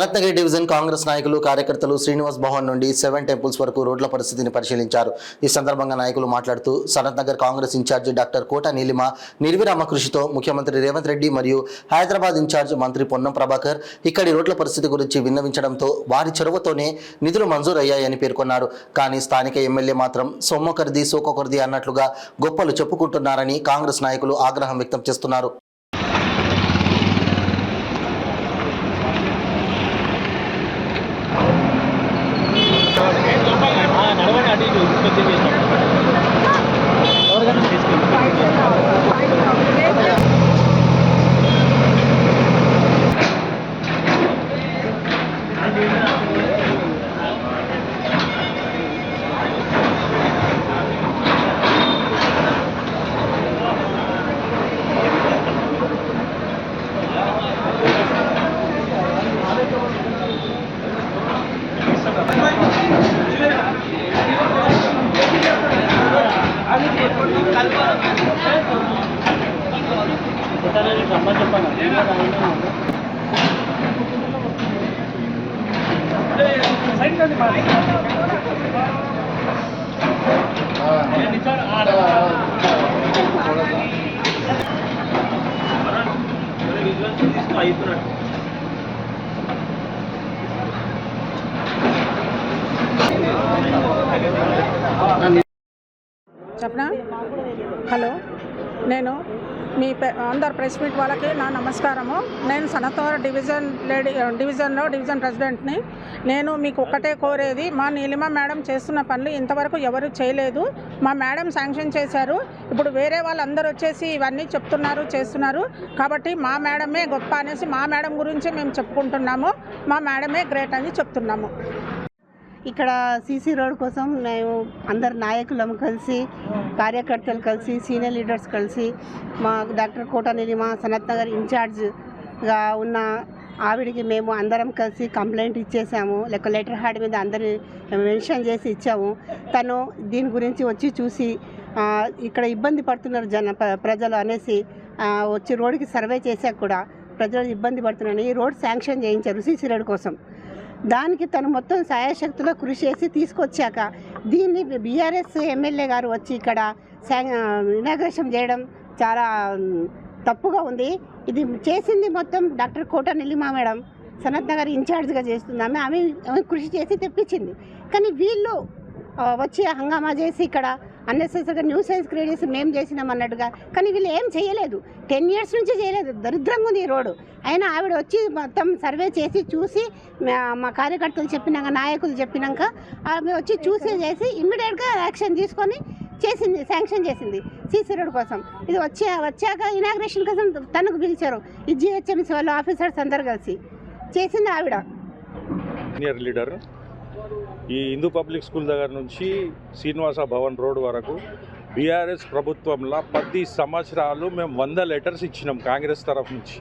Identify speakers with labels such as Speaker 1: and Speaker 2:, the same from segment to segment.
Speaker 1: Sanathnagar division Congress నాయకులు కార్యకర్తలు శ్రీనివాస్ భవన్ నుండి 7 టెంపుల్స్ వరకు రోడ్ల పరిస్థితిని పరిశీలించారు. ఈ సందర్భంగా నాయకులు మాట్లాడుతూ సనత్నగర్ కాంగ్రెస్ ఇన్ఛార్జి డాక్టర్ కోట నీలిమ నిర్విరామ కృషితో ముఖ్యమంత్రి రేవంత్ రెడ్డి మరియు హైదరాబాద్ ఇన్ఛార్జ్ మంత్రి పొన్నం ప్రభాకర్ ఇక్కడి రోడ్ల పరిస్థితి గురించి విన్నవించడంతో వారి చొరవతోనే నిధులు మంజూరయ్యాయని పేర్కొన్నారు. కానీ స్థానిక ఎమ్మెల్యే మాత్రం సొమ్మొకరిది సోకొకరిది అన్నట్లుగా గొప్పలు చెప్పుకుంటున్నారని కాంగ్రెస్ నాయకులు ఆగ్రహం వ్యక్తం చేస్తున్నారు.
Speaker 2: చెప్పనా? హలో, నేను మీ అందరు ప్రెస్ మీట్ వాళ్ళకి నా నమస్కారము. నేను సనత్నగర్ డివిజన్ ప్రెసిడెంట్ని. నేను మీకు ఒక్కటే కోరేది, మా నీలిమ మేడం చేస్తున్న పనులు ఇంతవరకు ఎవరు చేయలేదు. మా మేడం శాంక్షన్ చేశారు. ఇప్పుడు వేరే వాళ్ళందరూ వచ్చేసి ఇవన్నీ చెప్తున్నారు, చేస్తున్నారు. కాబట్టి మా మేడమే గొప్ప అనేసి మా మేడం గురించి మేము చెప్పుకుంటున్నాము. మా మేడమే గ్రేట్ అని చెప్తున్నాము.
Speaker 3: ఇక్కడ సీసీ రోడ్ కోసం మేము అందరు నాయకులం కలిసి, కార్యకర్తలు కలిసి, సీనియర్ లీడర్స్ కలిసి, మా డాక్టర్ కోట నీలిమ సనత్నగర్ ఇన్ఛార్జ్గా ఉన్న ఆవిడికి మేము అందరం కలిసి కంప్లైంట్ ఇచ్చేసాము. లెటర్ హ్యాడ్ మీద అందరి మెన్షన్ చేసి ఇచ్చాము. తను దీని గురించి వచ్చి చూసి ఇక్కడ ఇబ్బంది పడుతున్నారు ప్రజలు అనేసి వచ్చి రోడ్డుకి సర్వే చేశాక కూడా ప్రజలు ఇబ్బంది పడుతున్నారని ఈ రోడ్ శాంక్షన్ చేయించారు సీసీ రోడ్ కోసం. దానికి తను మొత్తం సాయశక్తిలో కృషి చేసి తీసుకొచ్చాక దీన్ని బీఆర్ఎస్ ఎమ్మెల్యే గారు వచ్చి ఇక్కడ ఇనాగ్రేషన్ చేయడం చాలా తప్పుగా ఉంది. ఇది చేసింది మొత్తం డాక్టర్ కోట నీలిమ మేడం, సనత్నగర్ ఇన్ఛార్జ్గా చేస్తుంది. ఆమె కృషి చేసి తెప్పించింది. కానీ వీళ్ళు వచ్చి హంగామా చేసి ఇక్కడ అన్నెసెసరీగా న్యూసెన్స్ క్రియేట్ చేసి మేము చేసినాం అన్నట్టుగా. కానీ వీళ్ళు ఏం చేయలేదు, 10 years నుంచి చేయలేదు. దరిద్రంగా ఉంది ఈ రోడ్డు. అయినా ఆవిడ వచ్చి మొత్తం సర్వే చేసి చూసి మా కార్యకర్తలు చెప్పినాక, నాయకులు చెప్పినాక ఆమె వచ్చి చూసి చేసి ఇమ్మీడియట్గా యాక్షన్ తీసుకొని చేసింది, శాంక్షన్ చేసింది సీసీ రోడ్ కోసం. ఇది వచ్చాక ఇనాగ్రేషన్ కోసం తనకు పిలిచారు. ఈ జిహెచ్ఎంసీ వాళ్ళు ఆఫీసర్స్ అందరు కలిసి చేసింది ఆవిడ.
Speaker 4: సీనియర్ లీడర్ ఈ హిందూ పబ్లిక్ స్కూల్ దగ్గర నుంచి శ్రీనివాస భవన్ రోడ్ వరకు బీఆర్ఎస్ ప్రభుత్వంలో 10 సంవత్సరాలు మేము 100 లెటర్స్ ఇచ్చినాం కాంగ్రెస్ తరఫు నుంచి.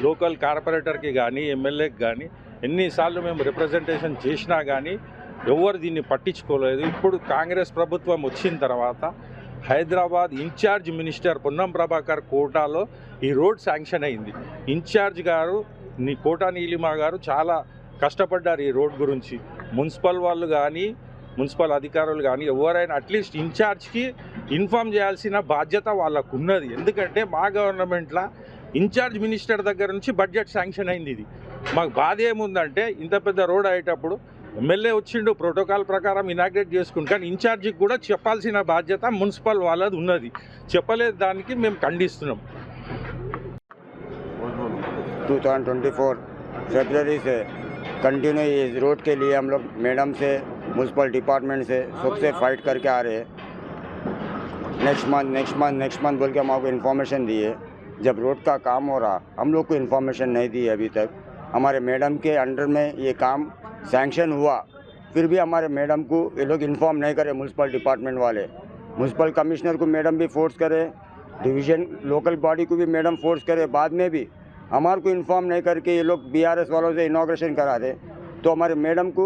Speaker 4: లోకల్ కార్పొరేటర్కి కానీ, ఎమ్మెల్యేకి కానీ ఎన్నిసార్లు మేము రిప్రజెంటేషన్ చేసినా కానీ ఎవరు దీన్ని పట్టించుకోలేదు. ఇప్పుడు కాంగ్రెస్ ప్రభుత్వం వచ్చిన తర్వాత హైదరాబాద్ ఇన్ఛార్జ్ మినిస్టర్ పొన్నం ప్రభాకర్ కోటాలో ఈ రోడ్ శాంక్షన్ అయింది. ఇన్ఛార్జ్ గారు కోట నీలిమ గారు చాలా కష్టపడ్డారు ఈ రోడ్ గురించి. మున్సిపల్ వాళ్ళు కానీ, మున్సిపల్ అధికారులు కానీ ఎవరైనా అట్లీస్ట్ ఇన్ఛార్జ్కి ఇన్ఫామ్ చేయాల్సిన బాధ్యత వాళ్ళకు ఉన్నది. ఎందుకంటే మా గవర్నమెంట్లో ఇన్ఛార్జ్ మినిస్టర్ దగ్గర నుంచి బడ్జెట్ శాంక్షన్ అయింది. ఇది మాకు బాధ ఏముందంటే, ఇంత పెద్ద రోడ్ అయ్యేటప్పుడు ఎమ్మెల్యే వచ్చిండు, ప్రోటోకాల్ ప్రకారం ఇనాగ్రేట్ చేసుకుంటాం. కానీ ఇన్ఛార్జికి కూడా చెప్పాల్సిన బాధ్యత మున్సిపల్ వాళ్ళది ఉన్నది. చెప్పలేదు, దానికి మేము ఖండిస్తున్నాం.
Speaker 5: 2024 फरवरी से कंटिन्यू इस रोड के लिए हम लोग मैडम से, म्यूनसिपल डिपार्टमेंट से सबसे फाइट करके आ रहे हैं. नेक्स्ट मंथ बोल के हम आपको इन्फॉर्मेशन दिए. जब रोड का काम हो रहा, हम लोग को इन्फॉर्मेशन नहीं दी अभी तक. हमारे मैडम के अंडर में ये काम सैंक्शन हुआ, फिर भी हमारे मैडम को ये लोग इन्फॉर्म नहीं करे. म्यूनसिपल डिपार्टमेंट वाले, म्यूनसिपल कमिश्नर को मैडम भी फोर्स करे, डिवीज़न लोकल बॉडी को भी मैडम फोर्स करे. बाद में भी हमारे को इन्फॉर्म नहीं करके ये लोग बीआरएस वालों से इनाग्रेशन करा दे. तो हमारे मैडम को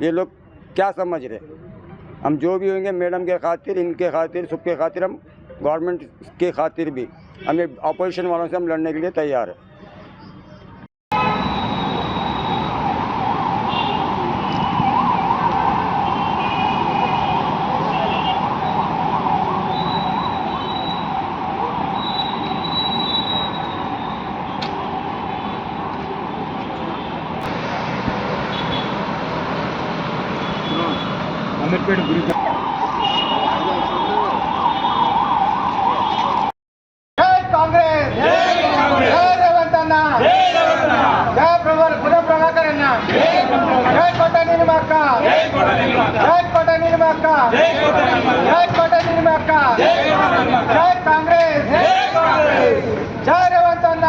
Speaker 5: ये लोग क्या समझ रहे? हम जो भी होंगे मैडम के खातिर, इनके खातिर, सबके खातिर, हम गवर्नमेंट के खातिर भी हमें अपोजिशन वालों से हम लड़ने के लिए तैयार है.
Speaker 6: అమీర్పేట గురి
Speaker 7: కాంగ్రెస్ జై రేవంత్ అన్న జై పునః ప్రభాకర్ అన్న జై కోట నీలిమక్క జై కోట నీలిమక్క జై కోట నీలిమక్క జై కాంగ్రెస్ జై రేవంత్ అన్న